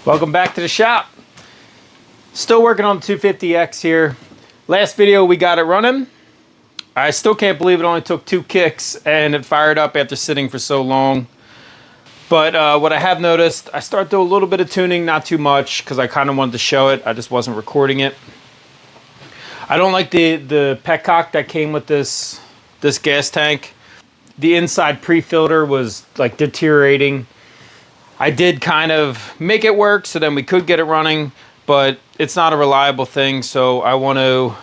Welcome back to the shop. Still working on the 250X here. Last video we got it running. I still can't believe it only took 2 kicks and it fired up after sitting for so long. But what I have noticed, I start to do a little bit of tuning, not too much, because I kind of wanted to show it. I just wasn't recording it. I don't like the petcock that came with this gas tank. The inside pre-filter was like deteriorating. I did kind of make it work so then we could get it running, but it's not a reliable thing, so I want to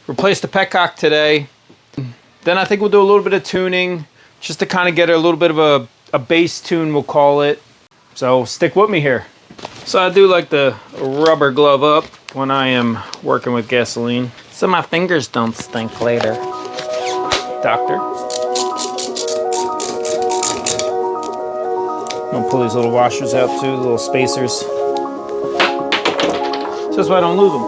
replace the petcock today. Then I think we'll do a little bit of tuning just to kind of get a little bit of a bass tune, we'll call it. So stick with me here. So I do like the rubber glove up when I am working with gasoline, so my fingers don't stink later. Doctor. I'm gonna pull these little washers out too, the little spacers. So that's why I don't lose them.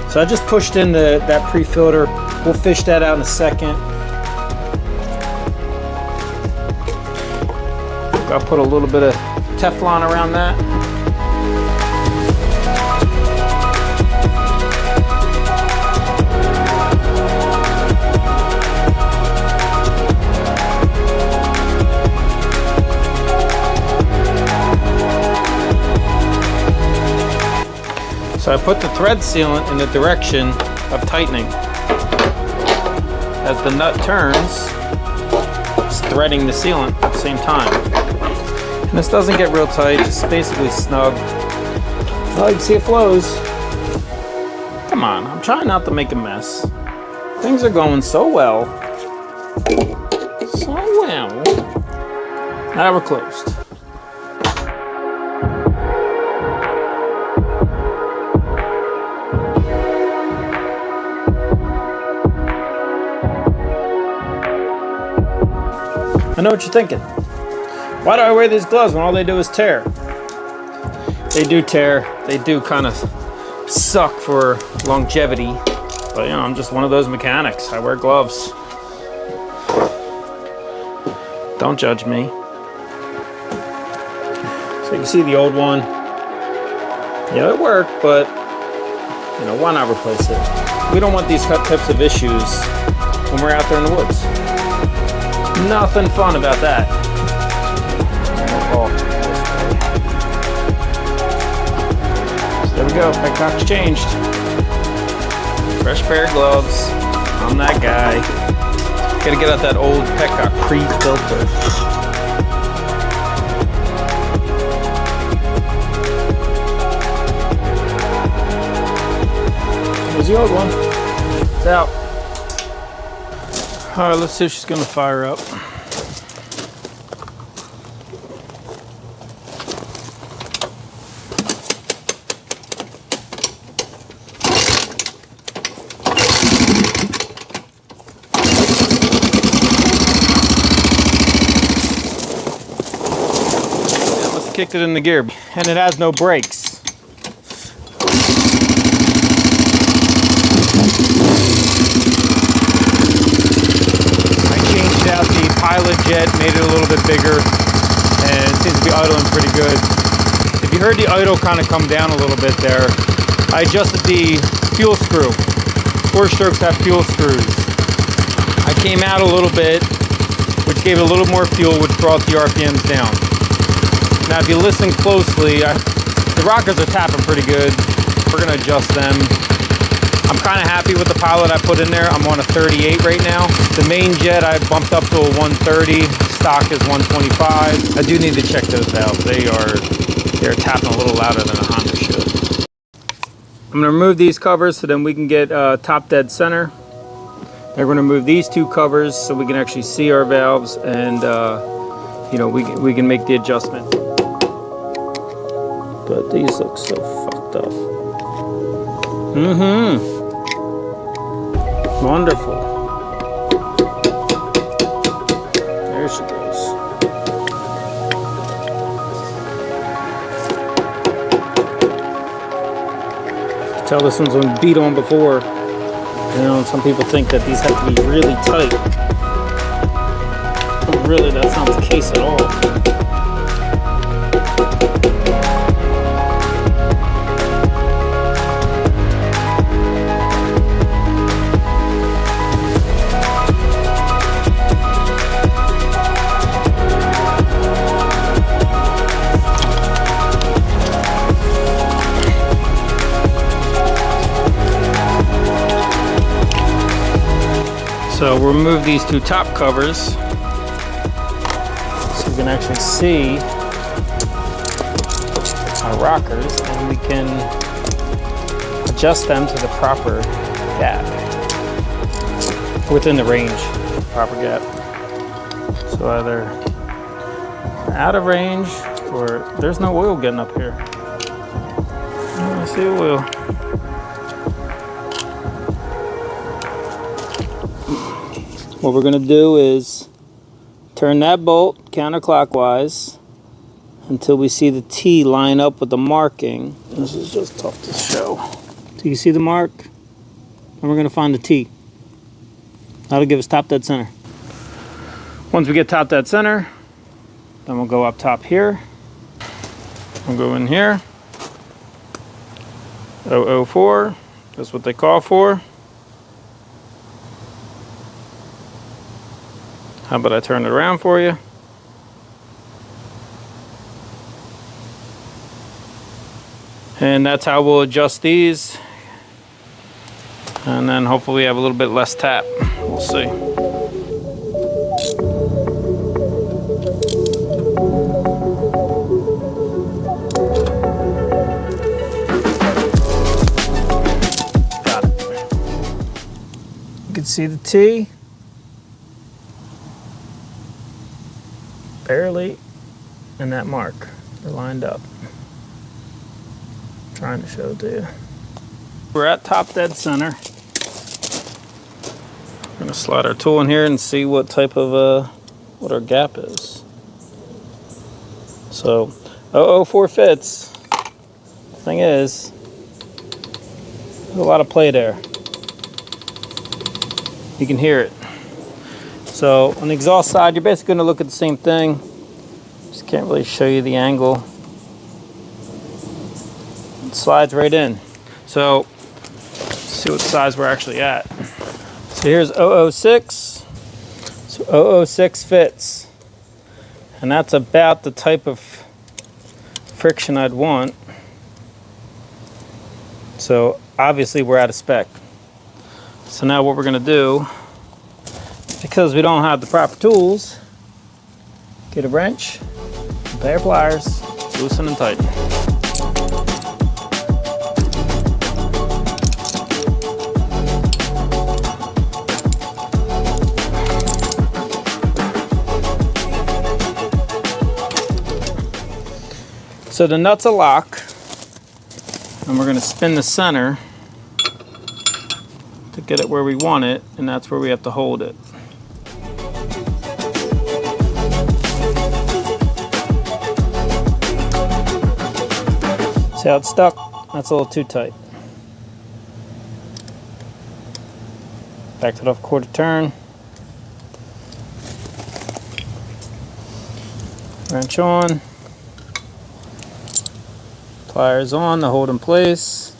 So I just pushed in that pre-filter. We'll fish that out in a second. I'll put a little bit of Teflon around that. So I put the thread sealant in the direction of tightening. As the nut turns, it's threading the sealant at the same time. And this doesn't get real tight, it's basically snug. Well, you can see it flows. Come on, I'm trying not to make a mess. Things are going so well. So well. Now we're closed. I know what you're thinking. Why do I wear these gloves when all they do is tear? They do tear. They do kind of suck for longevity. But you know, I'm just one of those mechanics. I wear gloves. Don't judge me. So you can see the old one. Yeah, it worked, but you know, why not replace it? We don't want these types of issues when we're out there in the woods. Nothing fun about that. Oh. So there we go, petcock's changed. Fresh pair of gloves. I'm that guy. Gotta get out that old petcock pre-filter. There's the old one. It's out. All right, let's see if she's gonna fire up. Yeah, let's kick it in the gear, and it has no brakes. Out the pilot jet, made it a little bit bigger, and it seems to be idling pretty good. If you heard the idle kind of come down a little bit there, I adjusted the fuel screw. 4-strokes have fuel screws. I came out a little bit, which gave it a little more fuel, which brought the RPMs down. Now if you listen closely, the rockers are tapping pretty good. We're going to adjust them. I'm kind of happy with the pilot I put in there. I'm on a 38 right now. The main jet I bumped up to a 130. Stock is 125. I do need to check those valves. They're tapping a little louder than a Honda should. I'm gonna remove these covers so then we can get top dead center. Then we're gonna move these 2 covers so we can actually see our valves and you know, we can make the adjustment. But these look so fucked up. Wonderful. There she goes. Tell this one's been beat on before. You know, some people think that these have to be really tight. But really, that's not the case at all. So we'll remove these two top covers so we can actually see our rockers, and we can adjust them to the proper gap, within the range, proper gap. So either out of range or there's no oil getting up here. I see oil. What we're going to do is turn that bolt counterclockwise until we see the T line up with the marking. This is just tough to show. Do you see the mark? And we're going to find the T. That'll give us top dead center. Once we get top dead center, then we'll go up top here. We'll go in here. 004, that's what they call for. How about I turn it around for you? And that's how we'll adjust these. And then hopefully we have a little bit less tap. We'll see. Got it. You can see the T. Barely, and that mark, they're lined up. I'm trying to show it to you. We're at top dead center. We're gonna slide our tool in here and see what type of what our gap is. So 004 fits. Thing is, there's a lot of play there. You can hear it. So on the exhaust side, you're basically going to look at the same thing. Just can't really show you the angle. It slides right in. So let's see what size we're actually at. So here's 006. So 006 fits. And that's about the type of friction I'd want. So obviously we're out of spec. So now what we're going to do, because we don't have the proper tools, get a wrench, a pair of pliers, loosen and tighten. So the nut's a lock, and we're going to spin the center to get it where we want it, and that's where we have to hold it. See how it's stuck? That's a little too tight. Backed it off quarter turn. Wrench on. Pliers on to hold in place.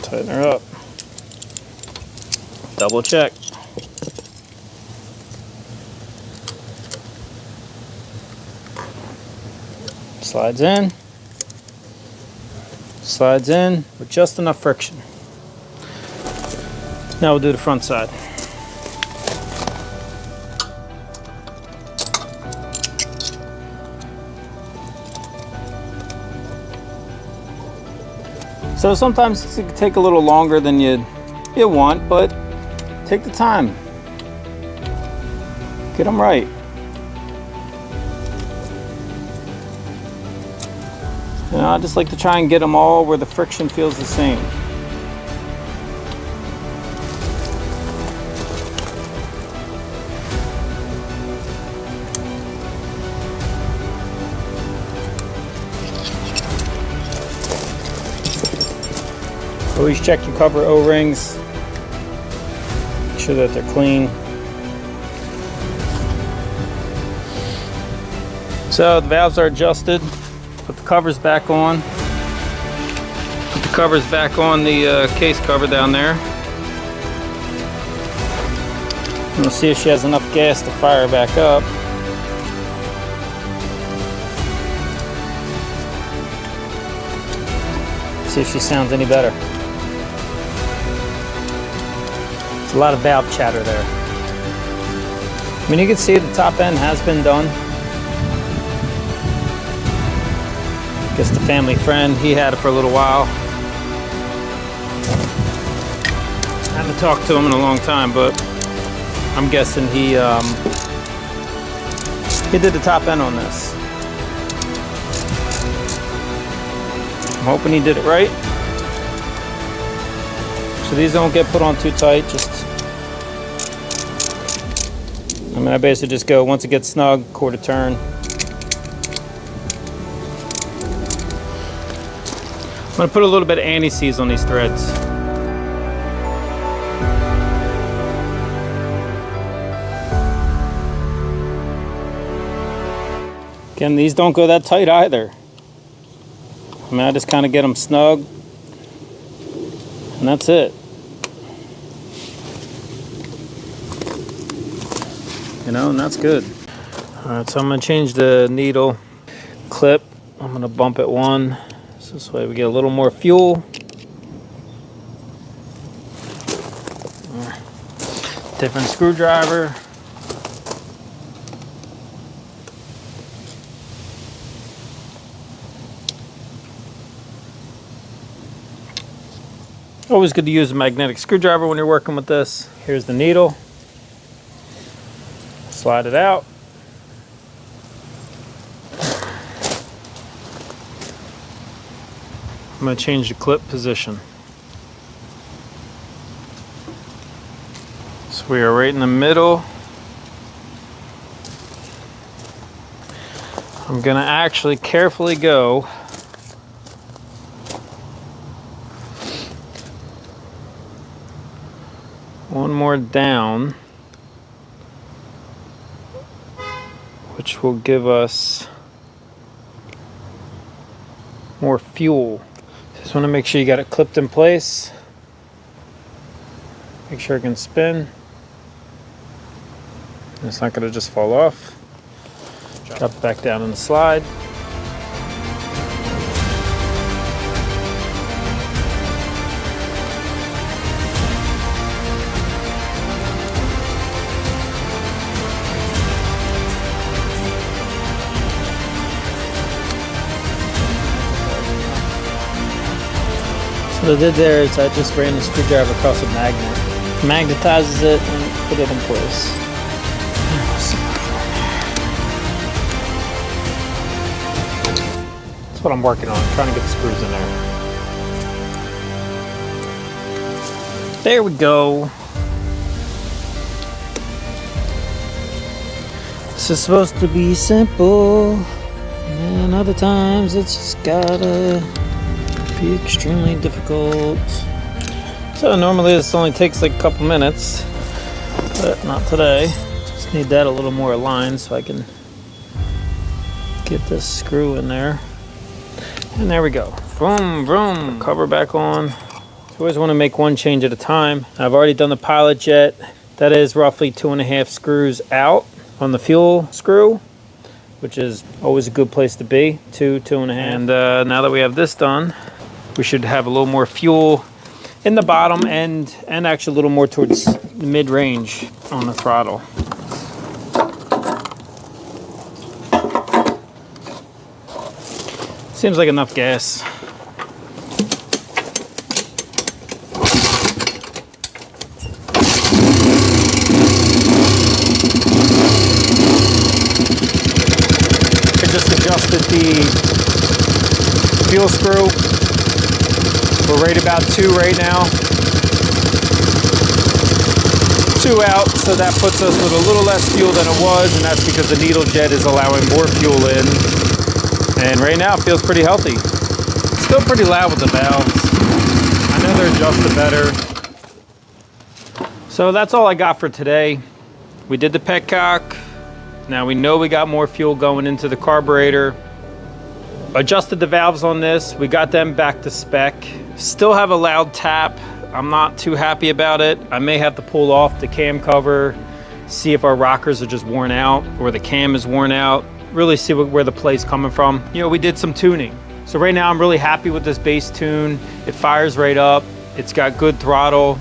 Tighten her up. Double check. Slides in. Slides in with just enough friction. Now we'll do the front side. So sometimes it can take a little longer than you want, but take the time. Get them right. You know, I just like to try and get them all where the friction feels the same. Always check your cover O-rings. Make sure that they're clean. So the valves are adjusted. Put the covers back on. Put the covers back on the case cover down there. And we'll see if she has enough gas to fire back up. See if she sounds any better. There's a lot of valve chatter there. I mean, you can see the top end has been done. Guess the family friend, he had it for a little while. I haven't talked to him in a long time, but I'm guessing he did the top end on this. I'm hoping he did it right. So these don't get put on too tight, I basically just go, once it gets snug, quarter turn. I'm gonna put a little bit of anti-seize on these threads. Again, these don't go that tight either. I mean, I just kind of get them snug, and that's it. You know, and that's good. All right, so I'm gonna change the needle clip. I'm gonna bump it 1, so this way we get a little more fuel. Different screwdriver. Always good to use a magnetic screwdriver when you're working with this. Here's the needle. Slide it out. I'm going to change the clip position. So we are right in the middle. I'm going to actually carefully go one more down, which will give us more fuel. Just want to make sure you got it clipped in place. Make sure it can spin. It's not going to just fall off. Drop it back down in the slide. So what I did there is I just ran the screwdriver across a magnet, magnetizes it, and put it in place. That's what I'm working on, trying to get the screws in there. There we go. This is supposed to be simple, and other times it's just gotta be extremely difficult. So normally this only takes like a couple minutes, but not today. Just need that a little more aligned so I can get this screw in there. And there we go. Vroom, vroom. Cover back on. You always want to make one change at a time. I've already done the pilot jet. That is roughly 2.5 screws out on the fuel screw, which is always a good place to be. 2.5. And now that we have this done, we should have a little more fuel in the bottom and actually a little more towards the mid-range on the throttle. Seems like enough gas. I just adjusted the fuel screw. We're right about 2 right now. 2 out, so that puts us with a little less fuel than it was, and that's because the needle jet is allowing more fuel in. And right now it feels pretty healthy. Still pretty loud with the valves. I Another adjusted better. So that's all I got for today. We did the petcock. Now we know we got more fuel going into the carburetor. Adjusted the valves on this. We got them back to spec. Still have a loud tap. I'm not too happy about it. I may have to pull off the cam cover, see if our rockers are just worn out or the cam is worn out. Really see where the play's coming from. You know, we did some tuning. So right now I'm really happy with this base tune. It fires right up. It's got good throttle.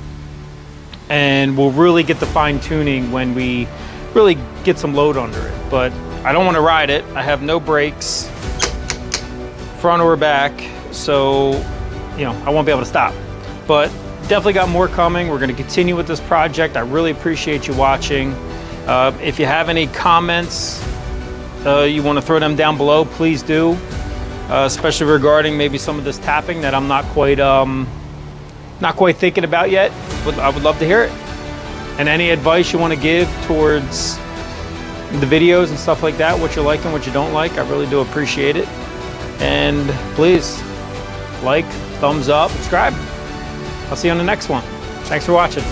And we'll really get the fine tuning when we really get some load under it. But I don't want to ride it. I have no brakes, front or back, so you know I won't be able to stop. But definitely got more coming. We're going to continue with this project. I really appreciate you watching. If you have any comments, you want to throw them down below, please do. Especially regarding maybe some of this tapping that I'm not quite thinking about yet. I would love to hear it. And any advice you want to give towards the videos and stuff like that, what you like and what you don't like, I really do appreciate it. And please like, thumbs up, subscribe. I'll see you on the next one. Thanks for watching.